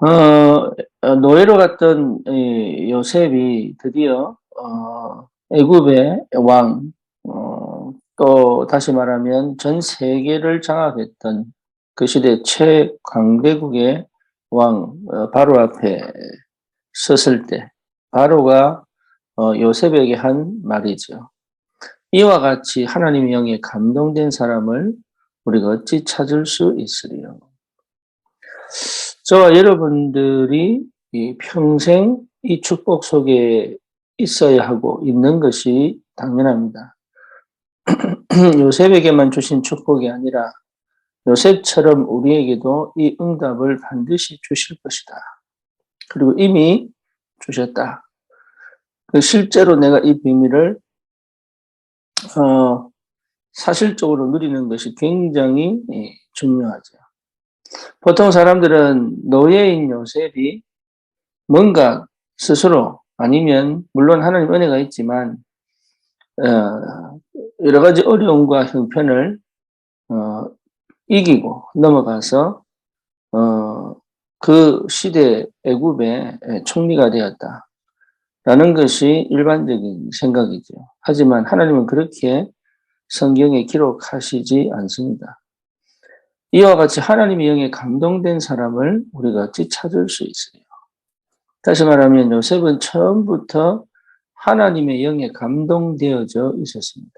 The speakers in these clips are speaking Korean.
노예로 갔던 이 요셉이 드디어 애굽의 왕, 또 다시 말하면 전 세계를 장악했던 그 시대 최강대국의 왕 바로 앞에 섰을 때 바로가 요셉에게 한 말이죠. 이와 같이 하나님의 영에 감동된 사람을 우리가 어찌 찾을 수 있으리요. 저와 여러분들이 이 평생 이 축복 속에 있어야 하고 있는 것이 당연합니다. 요셉에게만 주신 축복이 아니라 요셉처럼 우리에게도 이 응답을 반드시 주실 것이다. 그리고 이미 주셨다. 실제로 내가 이 비밀을 어, 사실적으로 누리는 것이 굉장히 중요하죠. 보통 사람들은 노예인 요셉이 뭔가 스스로 아니면 물론 하나님 은혜가 있지만 여러 가지 어려움과 형편을 이기고 넘어가서 그 시대 애굽의 총리가 되었다라는 것이 일반적인 생각이죠. 하지만 하나님은 그렇게 성경에 기록하시지 않습니다. 이와 같이 하나님의 영에 감동된 사람을 우리가 어찌 찾을 수 있어요? 다시 말하면 요셉은 처음부터 하나님의 영에 감동되어져 있었습니다.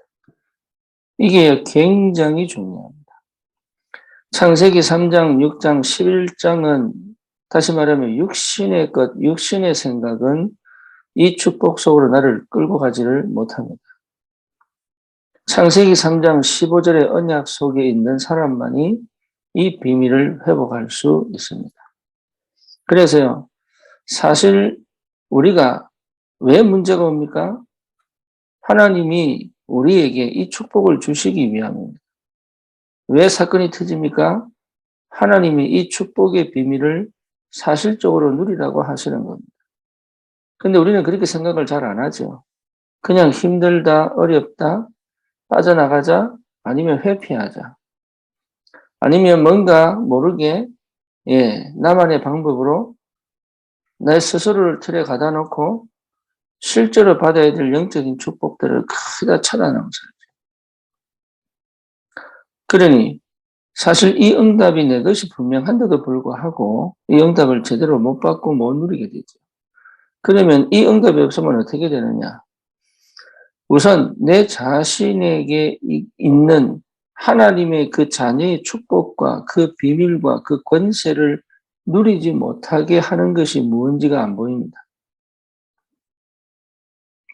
이게 굉장히 중요합니다. 창세기 3장, 6장, 11장은 다시 말하면 육신의 것, 육신의 생각은 이 축복 속으로 나를 끌고 가지를 못합니다. 창세기 3장 15절의 언약 속에 있는 사람만이 이 비밀을 회복할 수 있습니다. 그래서요, 사실 우리가 왜 문제가 옵니까? 하나님이 우리에게 이 축복을 주시기 위함입니다. 왜 사건이 터집니까? 하나님이 이 축복의 비밀을 사실적으로 누리라고 하시는 겁니다. 근데 우리는 그렇게 생각을 잘 안 하죠. 그냥 힘들다, 어렵다, 빠져나가자, 아니면 회피하자. 아니면 뭔가 모르게, 나만의 방법으로 내 스스로를 틀에 가다 놓고 실제로 받아야 될 영적인 축복들을 크다 차단하고 살죠. 그러니 사실 이 응답이 내 것이 분명한데도 불구하고 이 응답을 제대로 못 받고 못 누리게 되죠. 그러면 이 응답이 없으면 어떻게 되느냐? 우선 내 자신에게 있는 하나님의 그 자녀의 축복과 그 비밀과 그 권세를 누리지 못하게 하는 것이 무언지가 안 보입니다.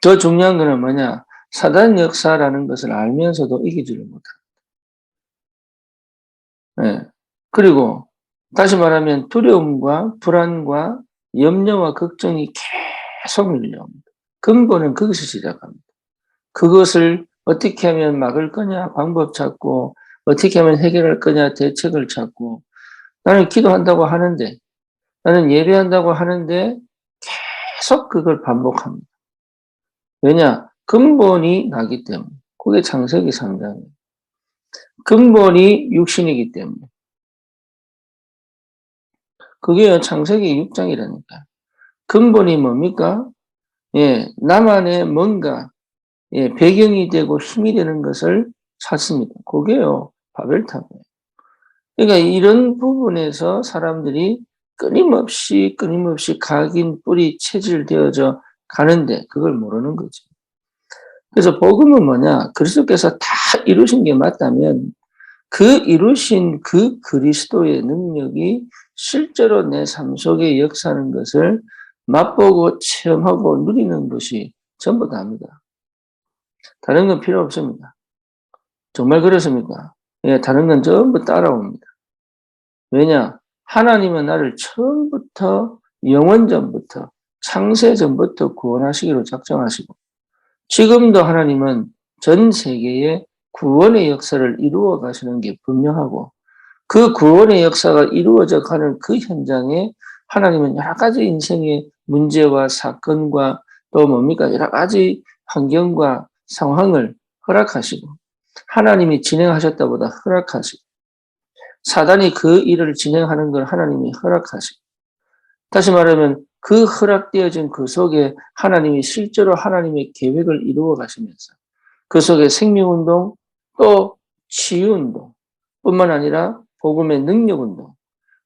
더 중요한 것은 뭐냐? 사단 역사라는 것을 알면서도 이기지를 못합니다. 예. 그리고 다시 말하면 두려움과 불안과 염려와 걱정이 계속 밀려옵니다. 근본은 그것이 시작합니다. 그것을 어떻게 하면 막을 거냐, 방법 찾고, 어떻게 하면 해결할 거냐, 대책을 찾고, 나는 기도한다고 하는데, 나는 예배한다고 하는데, 계속 그걸 반복합니다. 왜냐? 근본이 나기 때문에. 그게 창세기 3장이에요. 근본이 육신이기 때문에. 그게 창세기 6장이라니까. 근본이 뭡니까? 나만의 뭔가, 배경이 되고 힘이 되는 것을 찾습니다. 그게요, 바벨탑이에요. 그러니까 이런 부분에서 사람들이 끊임없이 각인 뿌리 체질되어져 가는데 그걸 모르는 거죠. 그래서 복음은 뭐냐? 그리스도께서 다 이루신 게 맞다면 그 이루신 그 그리스도의 능력이 실제로 내 삶 속에 역사하는 것을 맛보고 체험하고 누리는 것이 전부 다입니다. 다른 건 필요 없습니다. 정말 그렇습니까? 다른 건 전부 따라옵니다. 왜냐? 하나님은 나를 처음부터 영원전부터 창세전부터 구원하시기로 작정하시고 지금도 하나님은 전 세계에 구원의 역사를 이루어 가시는 게 분명하고 그 구원의 역사가 이루어져 가는 그 현장에 하나님은 여러 가지 인생의 문제와 사건과 또 뭡니까? 여러 가지 환경과 상황을 허락하시고 하나님이 진행하셨다보다 허락하시고 사단이 그 일을 진행하는 걸 하나님이 허락하시고 다시 말하면 그 허락되어진 그 속에 하나님이 실제로 하나님의 계획을 이루어 가시면서 그 속에 생명운동 또 치유운동 뿐만 아니라 복음의 능력운동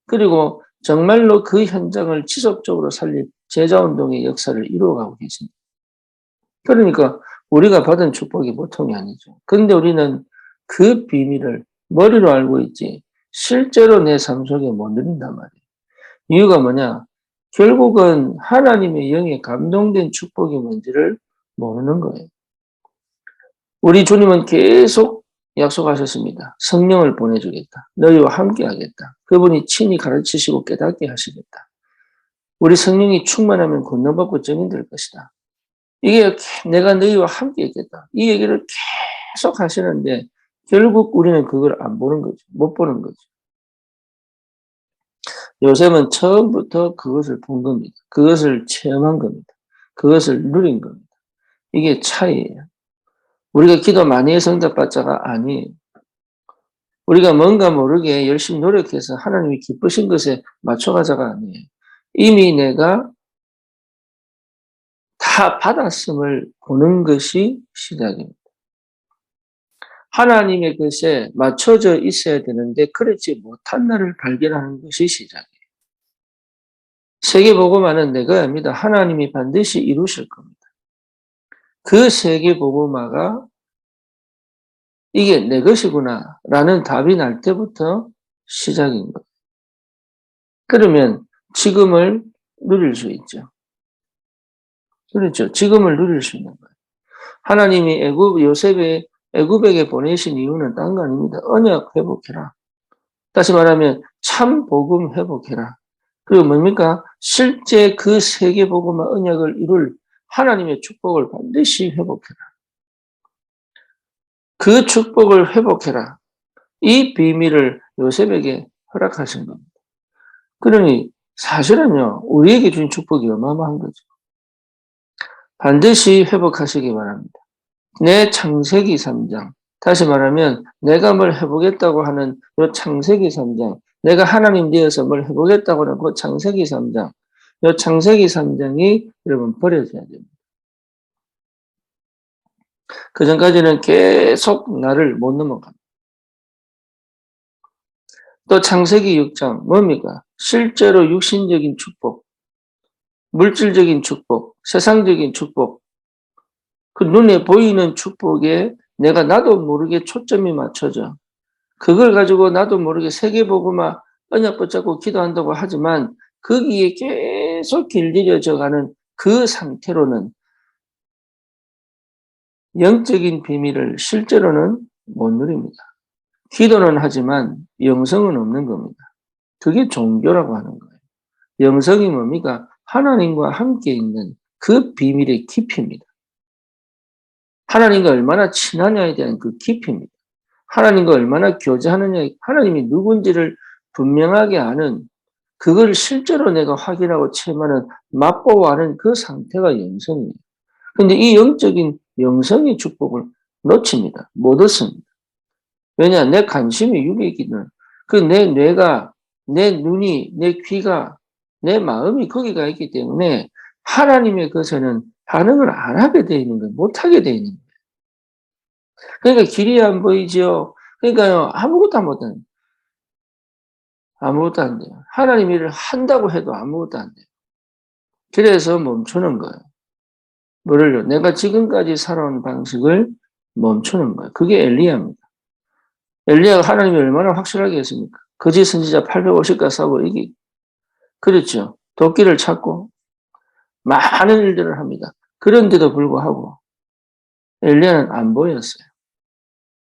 그리고 정말로 그 현장을 지속적으로 살릴 제자운동의 역사를 이루어가고 계십니다. 그러니까 우리가 받은 축복이 보통이 아니죠. 근데 우리는 그 비밀을 머리로 알고 있지 실제로 내 삶 속에 못 누린단 말이에요. 이유가 뭐냐? 결국은 하나님의 영에 감동된 축복이 뭔지를 모르는 거예요. 우리 주님은 계속 약속하셨습니다. 성령을 보내주겠다. 너희와 함께 하겠다. 그분이 친히 가르치시고 깨닫게 하시겠다. 우리 성령이 충만하면 권능받고 증인될 것이다. 이게 내가 너희와 함께 있겠다. 이 얘기를 계속 하시는데 결국 우리는 그걸 안 보는 거죠. 못 보는 거죠. 요셉은 처음부터 그것을 본 겁니다. 그것을 체험한 겁니다. 그것을 누린 겁니다. 이게 차이예요. 우리가 기도 많이 해서 응답받자가 아니에요. 우리가 뭔가 모르게 열심히 노력해서 하나님이 기쁘신 것에 맞춰가자가 아니에요. 이미 내가 다 받았음을 보는 것이 시작입니다. 하나님의 것에 맞춰져 있어야 되는데 그렇지 못한 나를 발견하는 것이 시작이에요. 세계복음화는 내가 압니다. 하나님이 반드시 이루실 겁니다. 그 세계복음화가 이게 내 것이구나 라는 답이 날 때부터 시작인 거예요. 그러면 지금을 누릴 수 있죠. 그렇죠. 지금을 누릴 수 있는 거예요. 하나님이 요셉의 애굽에게 보내신 이유는 딴 거 아닙니다. 언약 회복해라. 다시 말하면 참 복음 회복해라. 그리고 뭡니까? 실제 그 세계 복음과 언약을 이룰 하나님의 축복을 반드시 회복해라. 그 축복을 회복해라. 이 비밀을 요셉에게 허락하신 겁니다. 그러니 사실은요, 우리에게 준 축복이 어마어마한 거죠. 반드시 회복하시기 바랍니다. 내 창세기 3장, 다시 말하면 내가 뭘 해보겠다고 하는 요 창세기 3장, 내가 하나님 되어서 뭘 해보겠다고 하는 그 창세기 3장, 요 창세기 3장이 여러분 버려져야 됩니다. 그 전까지는 계속 나를 못 넘어갑니다. 또 창세기 6장 뭡니까? 실제로 육신적인 축복, 물질적인 축복, 세상적인 축복, 그 눈에 보이는 축복에 내가 나도 모르게 초점이 맞춰져. 그걸 가지고 나도 모르게 세계복음화 언약 붙잡고 기도한다고 하지만 거기에 계속 길들여져 가는 그 상태로는 영적인 비밀을 실제로는 못 누립니다. 기도는 하지만 영성은 없는 겁니다. 그게 종교라고 하는 거예요. 영성이 뭡니까? 하나님과 함께 있는 그 비밀의 깊이입니다. 하나님과 얼마나 친하냐에 대한 그 깊이입니다. 하나님과 얼마나 교제하느냐, 하나님이 누군지를 분명하게 아는, 그걸 실제로 내가 확인하고 체험하는, 맛보고 아는 그 상태가 영성이에요. 근데 이 영적인 영성의 축복을 놓칩니다. 못 얻습니다. 왜냐? 내 관심이 육이기는, 그 내 뇌가, 내 눈이, 내 귀가, 내 마음이 거기가 있기 때문에 하나님의 것에는 반응을 안 하게 되어 있는 거예요. 못 하게 되어 있는 거예요. 그러니까 길이 안 보이죠. 그러니까요, 아무것도 안 돼요. 하나님 일을 한다고 해도 아무것도 안 돼요. 그래서 멈추는 거예요. 뭐를요? 내가 지금까지 살아온 방식을 멈추는 거예요. 그게 엘리야입니다. 엘리야가 하나님이 얼마나 확실하게 했습니까? 거짓 선지자 850가 싸고 이기. 그렇죠. 도끼를 찾고 많은 일들을 합니다. 그런데도 불구하고 엘리야는 안 보였어요.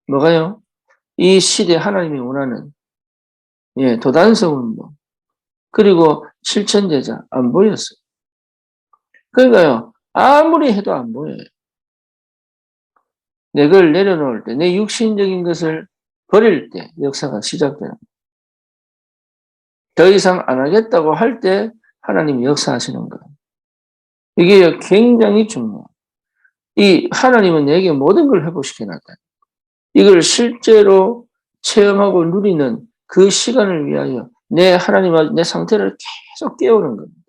뭐가요? 이 시대 하나님이 원하는 도단성 운동 그리고 실천제자 안 보였어요. 그러니까요. 아무리 해도 안 보여요. 내 걸 내려놓을 때, 내 육신적인 것을 버릴 때 역사가 시작되는 거예요. 더 이상 안 하겠다고 할 때 하나님이 역사하시는 거예요. 이게 굉장히 중요해요. 이 하나님은 내게 모든 걸 회복시켜놨다. 이걸 실제로 체험하고 누리는 그 시간을 위하여 내 하나님과 내 상태를 계속 깨우는 겁니다.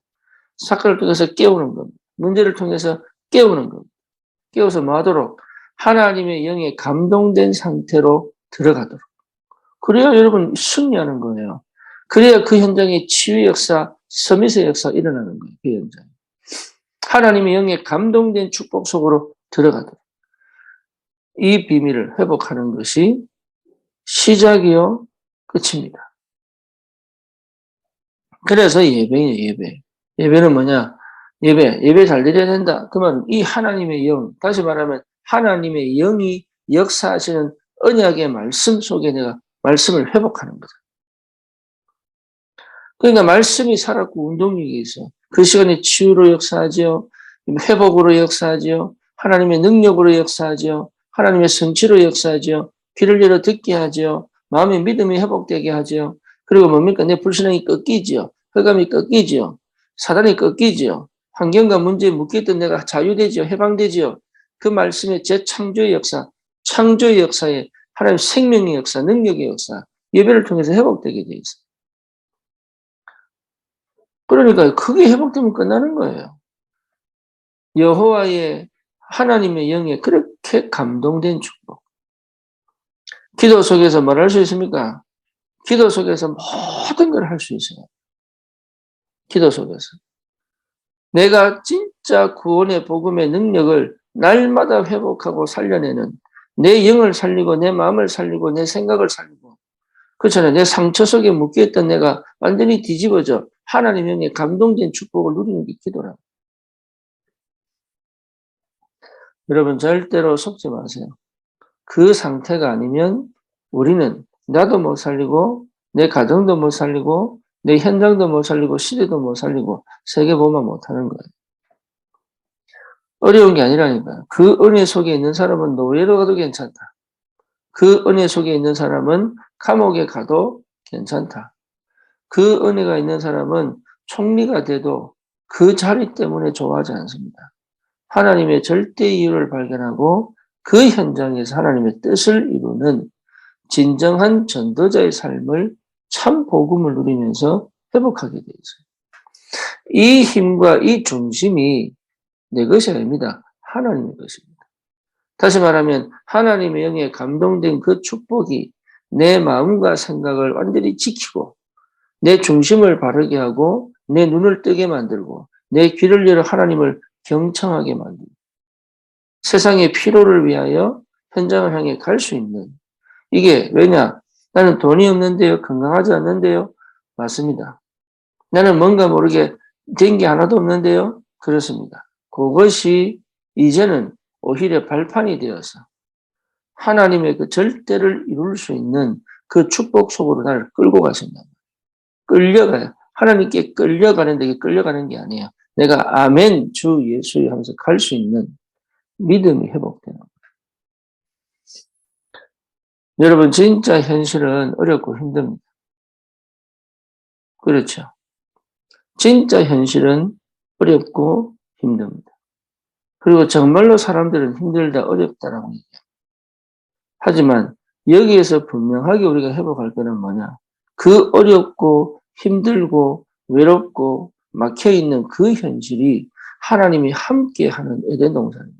사건을 통해서 깨우는 겁니다. 문제를 통해서 깨우는 겁니다. 깨워서 뭐 하도록? 하나님의 영에 감동된 상태로 들어가도록. 그래야 여러분 승리하는 거예요. 그래야 그 현장에 치유 역사, 서밋의 역사 일어나는 거예요. 그 현장에. 하나님의 영에 감동된 축복 속으로 들어가도록. 이 비밀을 회복하는 것이 시작이요, 끝입니다. 그래서 예배예요, 예배. 예배는 뭐냐? 예배 잘 드려야 된다. 그러면 이 하나님의 영, 다시 말하면 하나님의 영이 역사하시는 언약의 말씀 속에 내가 말씀을 회복하는 거죠. 그러니까 말씀이 살았고 운동력이 있어. 그 시간에 치유로 역사하지요. 회복으로 역사하지요. 하나님의 능력으로 역사하지요. 하나님의 성취로 역사하지요. 귀를 열어 듣게 하지요. 마음의 믿음이 회복되게 하지요. 그리고 뭡니까? 내 불신앙이 꺾이지요. 흑암이 꺾이지요. 사단이 꺾이지요. 환경과 문제에 묶였던 내가 자유되지요. 해방되지요. 그 말씀의 재창조의 역사, 창조의 역사에 하나님 생명의 역사, 능력의 역사, 예배를 통해서 회복되게 돼 있어요. 그러니까 그게 회복되면 끝나는 거예요. 여호와의 하나님의 영에 그렇게 감동된 축복. 기도 속에서 뭘 할 수 있습니까? 기도 속에서 모든 걸 할 수 있어요. 기도 속에서. 내가 진짜 구원의 복음의 능력을 날마다 회복하고 살려내는 내 영을 살리고 내 마음을 살리고 내 생각을 살리고 그렇잖아요. 내 상처 속에 묶여있던 내가 완전히 뒤집어져 하나님의 영에 감동된 축복을 누리는 게 기도라고. 여러분 절대로 속지 마세요. 그 상태가 아니면 우리는 나도 못 살리고 내 가정도 못 살리고 내 현장도 못 살리고 시대도 못 살리고 세계보만 못하는 거예요. 어려운 게 아니라니까요. 그 은혜 속에 있는 사람은 노예로 가도 괜찮다. 그 은혜 속에 있는 사람은 감옥에 가도 괜찮다. 그 은혜가 있는 사람은 총리가 돼도 그 자리 때문에 좋아하지 않습니다. 하나님의 절대 이유를 발견하고 그 현장에서 하나님의 뜻을 이루는 진정한 전도자의 삶을 참 복음을 누리면서 회복하게 되어 있어요. 이 힘과 이 중심이 내 것이 아닙니다. 하나님의 것입니다. 다시 말하면 하나님의 영에 감동된 그 축복이 내 마음과 생각을 완전히 지키고 내 중심을 바르게 하고 내 눈을 뜨게 만들고 내 귀를 열어 하나님을 경청하게 만들고 세상의 필요를 위하여 현장을 향해 갈 수 있는 이게 왜냐? 나는 돈이 없는데요. 건강하지 않는데요. 맞습니다. 나는 뭔가 모르게 된 게 하나도 없는데요. 그렇습니다. 그것이 이제는 오히려 발판이 되어서 하나님의 그 절대를 이룰 수 있는 그 축복 속으로 나를 끌고 가신다. 끌려가요. 하나님께 끌려가는데 이게 끌려가는 게 아니에요. 내가 아멘 주 예수 하면서 갈 수 있는 믿음이 회복되는 거예요. 여러분 진짜 현실은 어렵고 힘듭니다. 그렇죠. 진짜 현실은 어렵고 힘듭니다. 그리고 정말로 사람들은 힘들다 어렵다라고 얘기해요. 하지만 여기에서 분명하게 우리가 회복할 거는 뭐냐? 그 어렵고 힘들고 외롭고 막혀있는 그 현실이 하나님이 함께하는 에덴 동산입니다.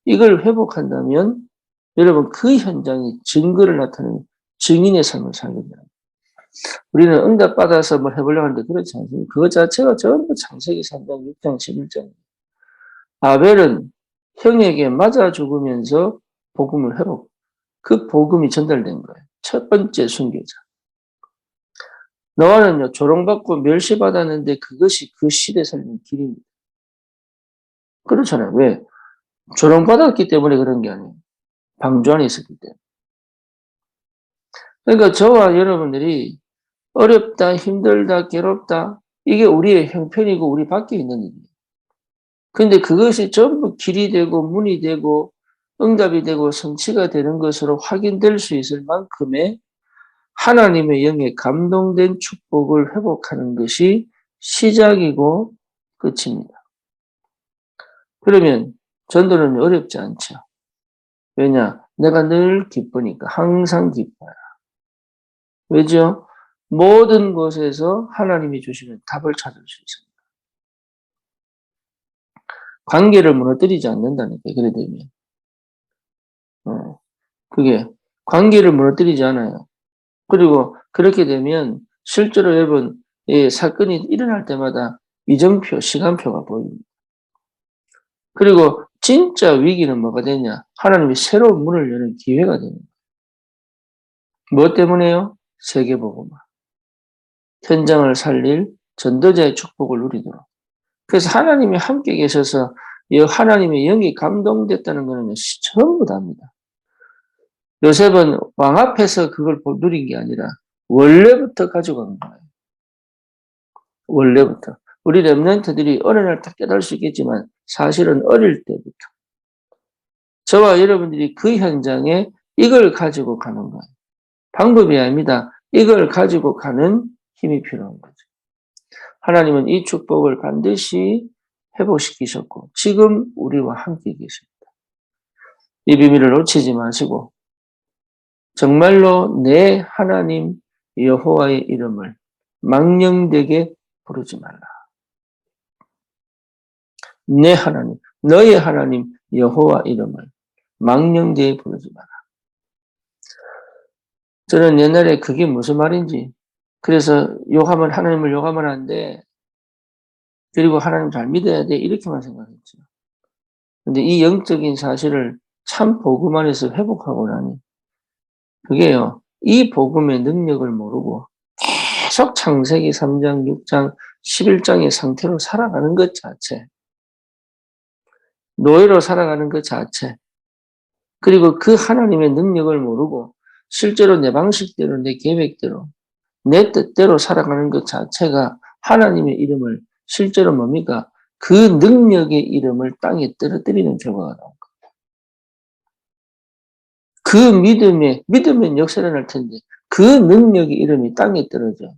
이걸 회복한다면 여러분 그 현장에 증거를 나타내는 증인의 삶을 살게 됩니다. 우리는 응답받아서 뭘 해보려고 하는데 그렇지 않습니다. 그것 자체가 전부 창세기 3장, 6장, 11장. 아벨은 형에게 맞아 죽으면서 복음을 회복. 그 복음이 전달된 거예요. 첫 번째 순교자. 노아는요, 조롱받고 멸시받았는데 그것이 그 시대 살리는 길입니다. 그렇잖아요. 왜? 조롱받았기 때문에 그런 게 아니에요. 방주 안에 있었기 때문에. 그러니까 저와 여러분들이 어렵다, 힘들다, 괴롭다, 이게 우리의 형편이고 우리 밖에 있는 일이에요. 근데 그것이 전부 길이 되고 문이 되고 응답이 되고 성취가 되는 것으로 확인될 수 있을 만큼의 하나님의 영에 감동된 축복을 회복하는 것이 시작이고 끝입니다. 그러면 전도는 어렵지 않죠. 왜냐? 내가 늘 기쁘니까 항상 기뻐요. 왜죠? 모든 곳에서 하나님이 주시는 답을 찾을 수 있습니다. 관계를 무너뜨리지 않는다니까, 그래 되면. 그게 관계를 무너뜨리지 않아요. 그리고 그렇게 되면 실제로 여러분, 사건이 일어날 때마다 이정표, 시간표가 보입니다. 그리고 진짜 위기는 뭐가 되냐? 하나님이 새로운 문을 여는 기회가 됩니다. 뭐 때문에요? 세계복음화. 현장을 살릴 전도자의 축복을 누리도록. 그래서 하나님이 함께 계셔서 하나님의 영이 감동됐다는 것은 전부 다입니다. 요셉은 왕 앞에서 그걸 누린 게 아니라 원래부터 가지고 간 거예요. 원래부터. 우리 렘넌트들이 어느 날 딱 깨달을 수 있겠지만 사실은 어릴 때부터 저와 여러분들이 그 현장에 이걸 가지고 가는 거예요. 방법이 아닙니다. 이걸 가지고 가는 힘이 필요한 거죠. 하나님은 이 축복을 반드시 회복시키셨고 지금 우리와 함께 계십니다. 이 비밀을 놓치지 마시고 정말로 내 하나님 여호와의 이름을 망령되게 부르지 말라. 내 하나님, 너의 하나님 여호와 이름을 망령되게 부르지 마라. 저는 옛날에 그게 무슨 말인지, 그래서 하나님을 욕하면 안 돼. 그리고 하나님 잘 믿어야 돼. 이렇게만 생각했죠. 근데 이 영적인 사실을 참 복음 안에서 회복하고 나니, 그게요, 이 복음의 능력을 모르고 계속 창세기 3장, 6장, 11장의 상태로 살아가는 것 자체, 노예로 살아가는 것 자체, 그리고 그 하나님의 능력을 모르고 실제로 내 방식대로, 내 계획대로, 내 뜻대로 살아가는 것 자체가 하나님의 이름을 실제로 뭡니까? 그 능력의 이름을 땅에 떨어뜨리는 결과가 나옵니다. 그 믿으면 역사가 날 텐데 그 능력의 이름이 땅에 떨어져.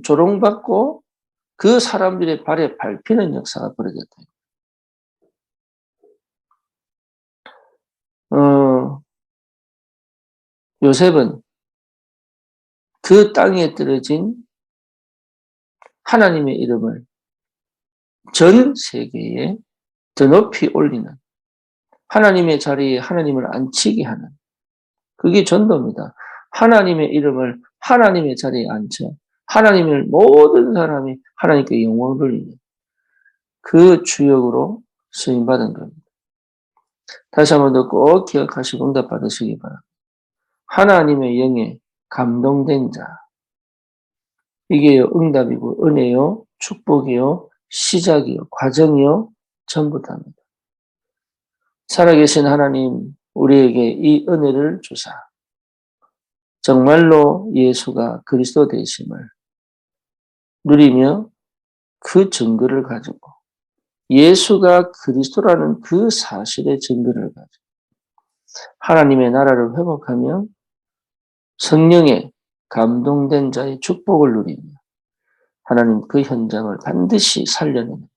조롱받고 그 사람들의 발에 밟히는 역사가 벌어졌다. 요셉은 그 땅에 떨어진 하나님의 이름을 전 세계에 더 높이 올리는, 하나님의 자리에 하나님을 앉히게 하는, 그게 전도입니다. 하나님의 이름을 하나님의 자리에 앉혀 하나님을 모든 사람이 하나님께 영광을 돌리는 그 주역으로 쓰임받은 겁니다. 다시 한 번 더 꼭 기억하시고 응답 받으시기 바랍니다. 하나님의 영에 감동된 자, 이게 응답이고 은혜요, 축복이요, 시작이요, 과정이요, 전부 다입니다. 살아계신 하나님, 우리에게 이 은혜를 주사 정말로 예수가 그리스도 되심을 누리며 그 증거를 가지고 예수가 그리스도라는 그 사실의 증거를 가지고 하나님의 나라를 회복하며 성령의 감동된 자의 축복을 누리며 하나님 그 현장을 반드시 살려내는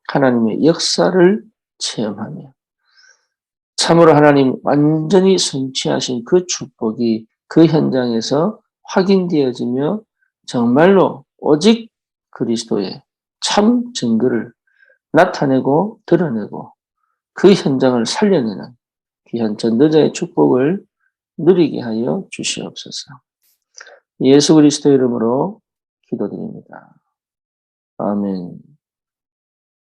하나님의 역사를 체험하며 참으로 하나님 완전히 성취하신 그 축복이 그 현장에서 확인되어지며 정말로 오직 그리스도의 참 증거를 나타내고 드러내고 그 현장을 살려내는 귀한 전도자의 축복을 누리게 하여 주시옵소서. 예수 그리스도 이름으로 기도드립니다. 아멘.